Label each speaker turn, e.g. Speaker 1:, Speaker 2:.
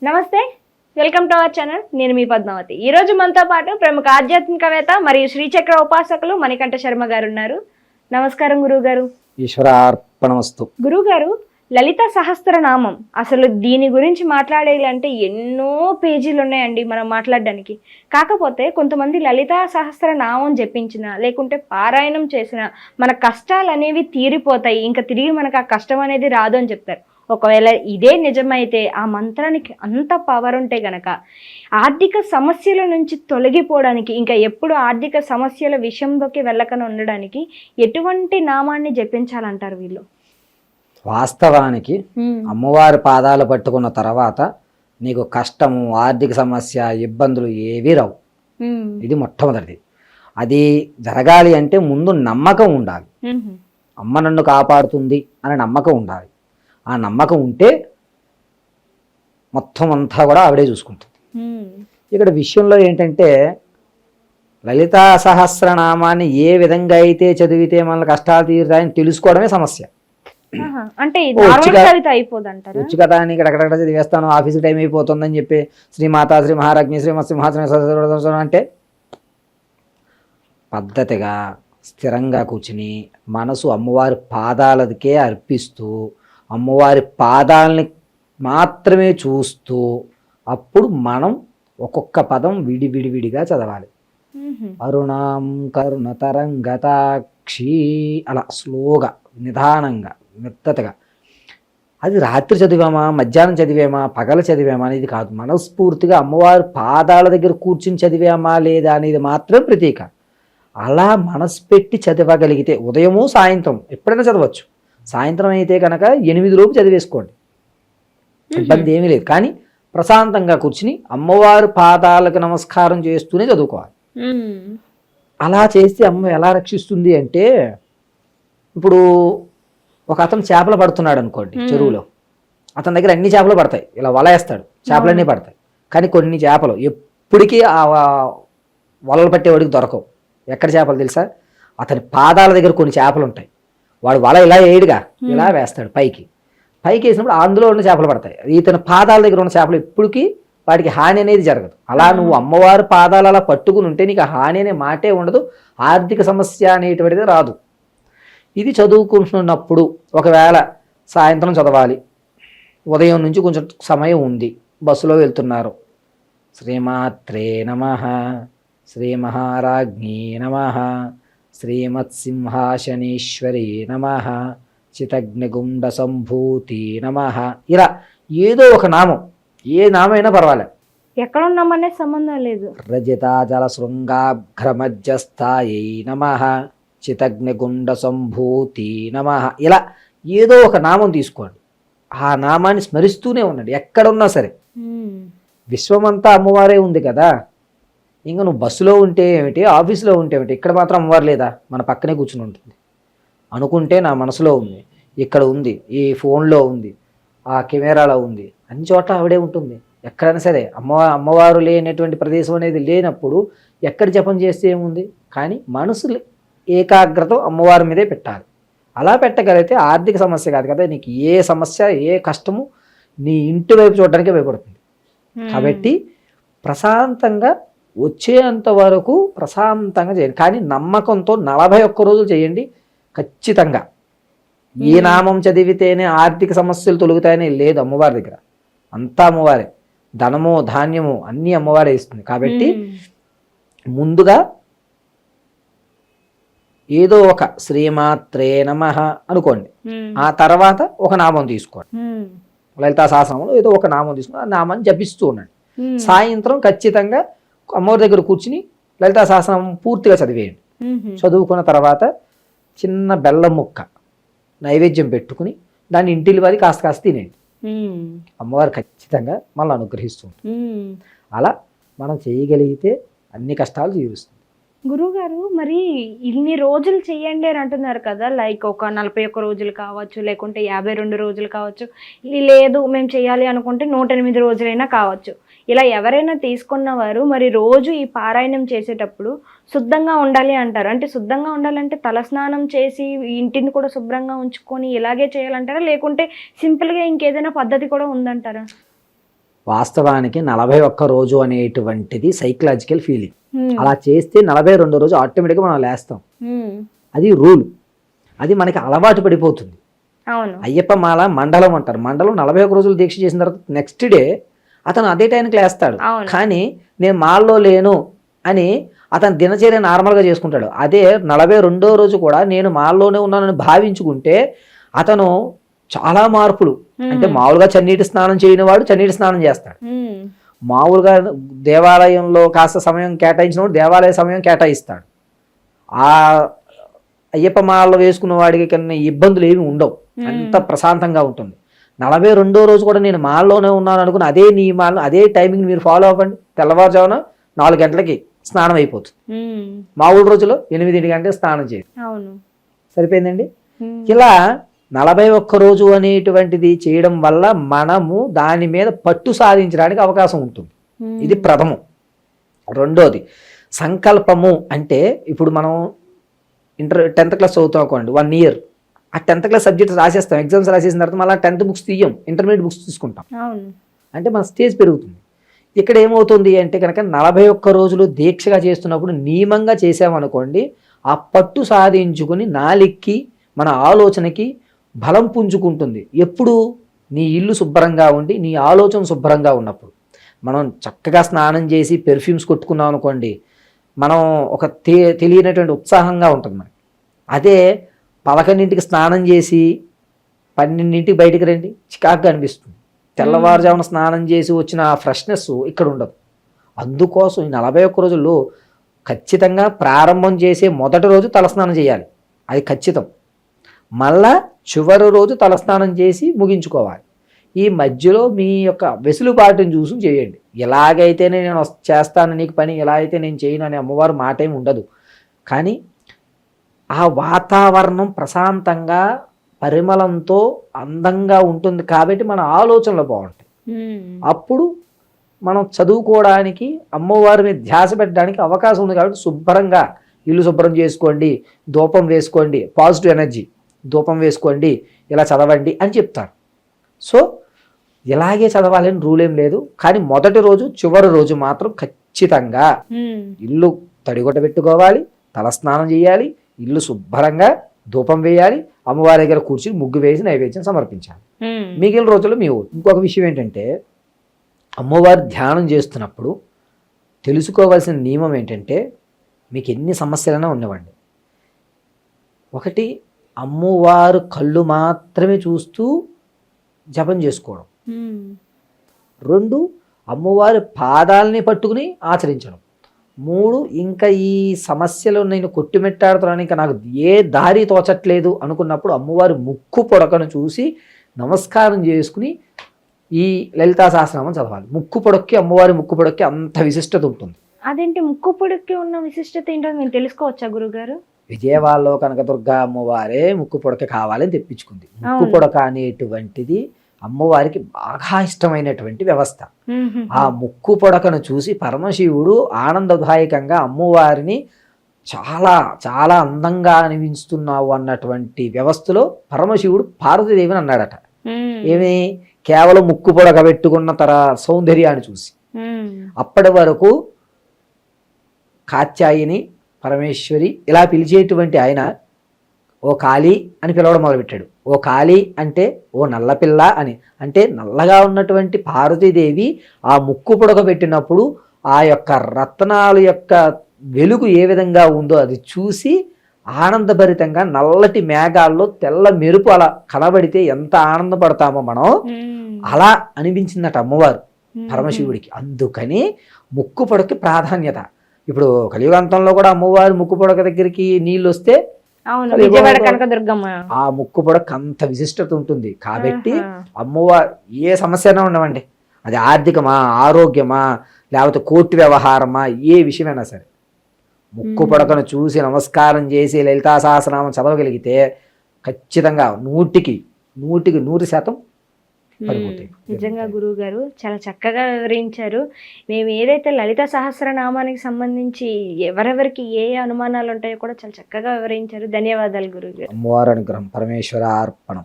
Speaker 1: నమస్తే, welcome to our channel. నేను మీ పద్మావతి. ఈ రోజు మనతో పాటు ప్రముఖ ఆధ్యాత్మికవేత్త మరియు శ్రీచక్ర ఉపాసకులు మణికంఠ శర్మ గారు ఉన్నారు. నమస్కారం గురువు గారు.
Speaker 2: ఈశ్వరార్పణమస్తు.
Speaker 1: గురువు గారు, లలిత సహస్రనామం అసలు దీని గురించి మాట్లాడేది అంటే ఎన్నో పేజీలు ఉన్నాయండి మనం మాట్లాడడానికి. కాకపోతే కొంతమంది లలిత సహస్రనామం జపించిన లేకుంటే పారాయణం చేసిన మన కష్టాలు అనేవి తీరిపోతాయి, ఇంకా తిరిగి మనకు ఆ కష్టం అనేది రాదు అని చెప్తారు. ఒకవేళ ఇదే నిజమైతే ఆ మంత్రానికి అంత పవర్ ఉంటే గనక ఆర్థిక సమస్యల నుంచి తొలగిపోవడానికి, ఇంకా ఎప్పుడు ఆర్థిక సమస్యల విషయంలోకి వెళ్ళకుండా ఉండడానికి ఎటువంటి నామాన్ని జపించాలంటారు వీళ్ళు?
Speaker 2: వాస్తవానికి అమ్మవారి పాదాలు పట్టుకున్న తర్వాత నీకు కష్టము, ఆర్థిక సమస్య, ఇబ్బందులు ఏవీ రావు. ఇది మొట్టమొదటిది. అది జరగాలి అంటే ముందు నమ్మకం ఉండాలి. అమ్మ నన్ను కాపాడుతుంది అనే నమ్మకం ఉండాలి. ఆ నమ్మకం ఉంటే మొత్తం అంతా కూడా ఆవిడే చూసుకుంటుంది. ఇక్కడ విషయంలో ఏంటంటే లలితా సహస్రనామాన్ని ఏ విధంగా అయితే చదివితే మన కష్టాలు తీరుతాయని తెలుసుకోవడమే సమస్య.
Speaker 1: అంటే
Speaker 2: వచ్చు కదా అని ఇక్కడెక్కడ చదివేస్తాను, ఆఫీస్ టైం అయిపోతుందని చెప్పి శ్రీమాత శ్రీ మహారాజ్ఞి శ్రీమత్సింహాసన అంటే పద్ధతిగా స్థిరంగా కూర్చుని మనసు అమ్మవారి పాదాలకే అర్పిస్తూ అమ్మవారి పాదాలని మాత్రమే చూస్తూ అప్పుడు మనం ఒక్కొక్క పదం విడివిడివిడిగా చదవాలి. అరుణాం కరుణ తరంగతాక్షి అలా స్లోగా, నిదానంగా, మెత్తగా. అది రాత్రి చదివామా, మధ్యాహ్నం చదివామా, పగల చదివామా అనేది కాదు. మనస్ఫూర్తిగా అమ్మవారి పాదాల దగ్గర కూర్చుని చదివామా లేదా అనేది మాత్రం ప్రతీక. అలా మనసు పెట్టి చదవగలిగితే ఉదయము సాయంత్రం ఎప్పుడైనా చదవచ్చు. సాయంత్రం అయితే కనుక 8 లోపు చదివేసుకోండి, ఇబ్బంది ఏమీ లేదు. కానీ ప్రశాంతంగా కూర్చుని అమ్మవారి పాదాలకు నమస్కారం చేస్తూనే చదువుకోవాలి. అలా చేస్తే అమ్మ ఎలా రక్షిస్తుంది అంటే, ఇప్పుడు ఒక అతను చేపలు పడుతున్నాడు అనుకోండి చెరువులో, అతని దగ్గర అన్ని చేపలు పడతాయి, ఇలా వల వేస్తాడు, చేపలన్నీ పడతాయి. కానీ కొన్ని చేపలు ఎప్పటికీ ఆ వలలు పట్టేవాడికి దొరకవు. ఎక్కడ చేపలు తెలుసా? అతని పాదాల దగ్గర కొన్ని చేపలు ఉంటాయి. వాడు వల ఇలా వేయడుగా, ఇలా వేస్తాడు పైకి వేసినప్పుడు అందులో ఉన్న చేపలు పడతాయి. ఇతని పాదాల దగ్గర ఉన్న చేపలు ఎప్పటికీ వాటికి హాని అనేది జరగదు. అలా నువ్వు అమ్మవారి పాదాలు అలా పట్టుకుని ఉంటే నీకు హాని అనే మాటే ఉండదు, ఆర్థిక సమస్య అనేటువంటిది రాదు. ఇది చదువుకుంటున్నప్పుడు ఒకవేళ సాయంత్రం చదవాలి, ఉదయం నుంచి కొంచెం సమయం ఉంది, బస్సులో వెళ్తున్నారు, శ్రీమాత్రే నమః, శ్రీ మహారాజ్ఞీ నమః, శ్రీమత్సింహాసనేశ్వరీ నమః, చితగ్నిగుండ సంభూతి నమః, ఇలా ఏదో ఒక నామం, ఏ నామైనా పర్వాలేదు,
Speaker 1: ఎక్కడ ఉన్నామనే సంబంధం లేదు.
Speaker 2: రజితాజల శృంగాఘ్రమధ్యస్థాయై నమః, చితగ్నిగుండ సంభూతి నమః, ఇలా ఏదో ఒక నామం తీసుకోండి. ఆ నామాన్ని స్మరిస్తూనే ఉండండి ఎక్కడున్నా సరే. విశ్వమంతా అమ్మవారే ఉంది కదా, ఇంకా నువ్వు బస్సులో ఉంటే ఏమిటి, ఆఫీసులో ఉంటే ఏమిటి, ఇక్కడ మాత్రం అమ్మవారు లేదా? మన పక్కనే కూర్చుని ఉంటుంది. అనుకుంటే నా మనసులో ఉంది, ఇక్కడ ఉంది, ఈ ఫోన్లో ఉంది, ఆ కెమెరాలో ఉంది, అన్ని చోట్ల ఆవిడే ఉంటుంది. ఎక్కడైనా సరే అమ్మవారు లేనటువంటి ప్రదేశం అనేది లేనప్పుడు ఎక్కడ జపం చేస్తే ఏముంది? కానీ మనసు ఏకాగ్రత అమ్మవారి మీదే పెట్టాలి. అలా పెట్టగలిగితే ఆర్థిక సమస్య కాదు కదా, నీకు ఏ సమస్య, ఏ కష్టము నీ ఇంటి వైపు చూడడానికే భయపడుతుంది. కాబట్టి ప్రశాంతంగా వచ్చేంత వరకు ప్రశాంతంగా చేయండి. కానీ నమ్మకంతో 41 రోజులు చేయండి ఖచ్చితంగా. ఏ నామం చదివితేనే ఆర్థిక సమస్యలు తొలుగుతాయని లేదు అమ్మవారి దగ్గర. అంతా అమ్మవారే, ధనము ధాన్యము అన్నీ అమ్మవారే ఇస్తుంది. కాబట్టి ముందుగా ఏదో ఒక శ్రీమాత్రే నమః అనుకోండి, ఆ తర్వాత ఒక నామం తీసుకోండి. లలితా సహస్రనామంలో ఏదో ఒక నామం తీసుకుని ఆ నామాన్ని జపిస్తూ ఉండండి. సాయంత్రం ఖచ్చితంగా అమ్మవారి దగ్గర కూర్చుని లలితా సహస్రనామం పూర్తిగా చదివేయండి. చదువుకున్న తర్వాత చిన్న బెల్లం ముక్క నైవేద్యం పెట్టుకుని దాన్ని ఇంటిలి వారి కాస్త కాస్త తినేయండి. అమ్మవారు ఖచ్చితంగా మనల్ని అనుగ్రహిస్తుంది. అలా మనం చేయగలిగితే అన్ని కష్టాలు తీరుస్తుంది.
Speaker 1: గురువుగారు, మరి ఇన్ని రోజులు చెయ్యండి అని అంటున్నారు కదా, లైక్ ఒక 41 రోజులు కావచ్చు, లేకుంటే 52 రోజులు కావచ్చు, లేదు మేము చేయాలి అనుకుంటే 108 రోజులైనా కావచ్చు. ఇలా ఎవరైనా తీసుకున్న వారు మరి రోజు ఈ పారాయణం చేసేటప్పుడు శుద్ధంగా ఉండాలి అంటారు. అంటే శుద్ధంగా ఉండాలంటే తలస్నానం చేసి ఇంటిని కూడా శుభ్రంగా ఉంచుకొని ఇలాగే చేయాలంటారా, లేకుంటే సింపుల్గా ఇంకేదైనా పద్ధతి కూడా ఉందంటారా?
Speaker 2: వాస్తవానికి 41 రోజు అనేటువంటిది సైకలాజికల్ ఫీలింగ్. అలా చేస్తే 42వ రోజు ఆటోమేటిక్గా మనం లేస్తాం. అది రూల్. అది మనకి అలవాటు పడిపోతుంది.
Speaker 1: అవును.
Speaker 2: అయ్యప్ప మాల మండలం అంటారు. మండలం 41 రోజులు దీక్ష చేసిన తర్వాత నెక్స్ట్ డే అతను అదే టైంకి లేస్తాడు. కానీ నేను మాల్లో లేను అని అతను దినచర్య నార్మల్గా చేసుకుంటాడు. అదే 42వ రోజు కూడా నేను మాల్లోనే ఉన్నానని భావించుకుంటే అతను చాలా మార్పులు, అంటే మామూలుగా చన్నీటి స్నానం చేయని వాడు చన్నీటి స్నానం చేస్తాడు. మామూలుగా దేవాలయంలో కాస్త సమయం కేటాయించినప్పుడు దేవాలయ సమయం కేటాయిస్తాడు. ఆ అయ్యప్ప మాలలో వేసుకున్న వాడికి కన్నా ఇబ్బందులు ఏమి ఉండవు, అంత ప్రశాంతంగా ఉంటుంది. 42వ రోజు కూడా నేను మాల్లోనే ఉన్నాను అనుకుని అదే నియమాలను అదే టైమింగ్ మీరు ఫాలో అవ్వండి. తెల్లవారుజామున 4 గంటలకి స్నానం అయిపోతుంది. మామూలు రోజులో 8 గంటలకు స్నానం చేయండి, సరిపోయిందండి. ఇలా 41 రోజు అనేటువంటిది చేయడం వల్ల మనము దాని మీద పట్టు సాధించడానికి అవకాశం ఉంటుంది. ఇది ప్రథమం. రెండోది సంకల్పము. అంటే ఇప్పుడు మనం 10th క్లాస్ చదువుతాం అనుకోండి, 1 year ఆ 10th క్లాస్ సబ్జెక్ట్స్ రాసేస్తాం. ఎగ్జామ్స్ రాసేసిన తర్వాత మళ్ళీ 10th బుక్స్ తీయం, ఇంటర్మీడియట్ బుక్స్ తీసుకుంటాం. అంటే మన స్టేజ్ పెరుగుతుంది. ఇక్కడ ఏమవుతుంది అంటే కనుక 41 రోజులు దీక్షగా చేస్తున్నప్పుడు నియమంగా చేసామనుకోండి, ఆ పట్టు సాధించుకుని నాలిక్కి మన ఆలోచనకి బలం పుంజుకుంటుంది. ఎప్పుడు నీ ఇల్లు శుభ్రంగా ఉండి నీ ఆలోచన శుభ్రంగా ఉన్నప్పుడు. మనం చక్కగా స్నానం చేసి పెర్ఫ్యూమ్స్ కొట్టుకున్నాం అనుకోండి, మనం ఒక తెలియనటువంటి ఉత్సాహంగా ఉంటుంది మనకి. అదే 11ంటికి స్నానం చేసి 12ంటికి బయటికి రండి, చికాకుగా అనిపిస్తుంది. తెల్లవారుజామున స్నానం చేసి వచ్చిన ఆ ఫ్రెష్నెస్ ఇక్కడ ఉండదు. అందుకోసం ఈ 41 రోజుల్లో ఖచ్చితంగా ప్రారంభం చేసే మొదటి రోజు తలస్నానం చేయాలి, అది ఖచ్చితం. మళ్ళా చివరి రోజు తలస్నానం చేసి ముగించుకోవాలి. ఈ మధ్యలో మీ యొక్క వెసులుబాటుని చూసి చేయండి. ఎలాగైతేనే నేను చేస్తాను నీకు పని, ఎలా అయితే నేను చేయను అనే అమ్మవారు మాట ఏమి ఉండదు. కానీ ఆ వాతావరణం ప్రశాంతంగా పరిమళంతో అందంగా ఉంటుంది కాబట్టి మన ఆలోచనలు బాగుంటాయి. అప్పుడు మనం చదువుకోవడానికి అమ్మవారి మీద ధ్యాస పెట్టడానికి అవకాశం ఉంది. కాబట్టి శుభ్రంగా ఇల్లు శుభ్రం చేసుకోండి, ధూపం వేసుకోండి, పాజిటివ్ ఎనర్జీ ధూపం వేసుకోండి, ఇలా చదవండి అని చెప్తారు. సో ఇలాగే చదవాలని రూల్ ఏం లేదు. కానీ మొదటి రోజు చివరి రోజు మాత్రం ఖచ్చితంగా ఇల్లు తడిగొట్ట పెట్టుకోవాలి, తలస్నానం చేయాలి, ఇల్లు శుభ్రంగా ధూపం వేయాలి, అమ్మవారి దగ్గర కూర్చుని ముగ్గు వేసి నైవేద్యం సమర్పించాలి. మిగిలిన రోజులు మీ ఊరు. ఇంకొక విషయం ఏంటంటే, అమ్మవారి ధ్యానం చేస్తున్నప్పుడు తెలుసుకోవాల్సిన నియమం ఏంటంటే, మీకు ఎన్ని సమస్యలైనా ఉన్నవండి, ఒకటి అమ్మవారు కళ్ళు మాత్రమే చూస్తూ జపం చేసుకోవడం, 2 అమ్మవారి పాదాలని పట్టుకుని ఆచరించడం, 3 ఇంకా ఈ సమస్యలు నేను కొట్టిమెట్టాడుతున్నాను, ఇంకా నాకు ఏ దారి తోచట్లేదు అనుకున్నప్పుడు అమ్మవారి ముక్కు పొడకను చూసి నమస్కారం చేసుకుని ఈ లలితా సహస్రనామం చదవాలి. ముక్కు పొడక్కి, అమ్మవారి ముక్కు పొడక్కి అంత విశిష్టత ఉంటుంది.
Speaker 1: అదేంటి ముక్కు పొడక్కి ఉన్న విశిష్టత ఏంటో మేము తెలుసుకోవచ్చా గురుగారు?
Speaker 2: విజయవాడలో కనకదుర్గ అమ్మవారే ముక్కు పొడక కావాలని తెప్పించుకుంది. ముక్కు పొడక అనేటువంటిది అమ్మవారికి బాగా ఇష్టమైనటువంటి వ్యవస్థ. ఆ ముక్కు పొడకను చూసి పరమశివుడు ఆనందదాయకంగా అమ్మవారిని చాలా చాలా అందంగా అనిపిస్తున్నావు అన్నటువంటి వ్యవస్థలో పరమశివుడు పార్వతీదేవిని అన్నాడట. ఏమి కేవలం ముక్కు పొడక పెట్టుకున్న సౌందర్యాన్ని చూసి. అప్పటి వరకు కాత్యాయిని, పరమేశ్వరి ఇలా పిలిచేటువంటి ఆయన ఓ కాళీ అని పిలవడం మొదలుపెట్టాడు. ఓ కాళీ అంటే ఓ నల్లపిల్ల అని. అంటే నల్లగా ఉన్నటువంటి పార్వతీదేవి ఆ ముక్కు పొడక పెట్టినప్పుడు ఆ యొక్క రత్నాల యొక్క వెలుగు ఏ విధంగా ఉందో అది చూసి ఆనందభరితంగా నల్లటి మేఘాల్లో తెల్ల మెరుపు అలా కనబడితే ఎంత ఆనందపడతామో మనం, అలా అనిపించిందట అమ్మవారు పరమశివుడికి. అందుకని ముక్కు పొడకి ప్రాధాన్యత. ఇప్పుడు కలియుగాంతంలో కూడా అమ్మవారి ముక్కు పొడక దగ్గరికి నీళ్ళు వస్తే ఆ ముక్కు పొడక అంత విశిష్టత ఉంటుంది. కాబట్టి అమ్మవారు ఏ సమస్యనా ఉండవండి, అది ఆర్థికమా, ఆరోగ్యమా, లేకపోతే కోర్టు వ్యవహారమా, ఏ విషయమైనా సరే ముక్కు పొడకను చూసి నమస్కారం చేసి లలితా సహస్రనామం చదవగలిగితే ఖచ్చితంగా 100కి 100%
Speaker 1: నిజంగా గురువు గారు చాలా చక్కగా వివరించారు. మేము ఏదైతే లలిత సహస్రనామానికి సంబంధించి ఎవరెవరికి ఏ అనుమానాలు ఉంటాయో కూడా చాలా చక్కగా వివరించారు. ధన్యవాదాలు గురువు గారు.
Speaker 2: అమ్మవారి అనుగ్రహం, పరమేశ్వర అర్పణం.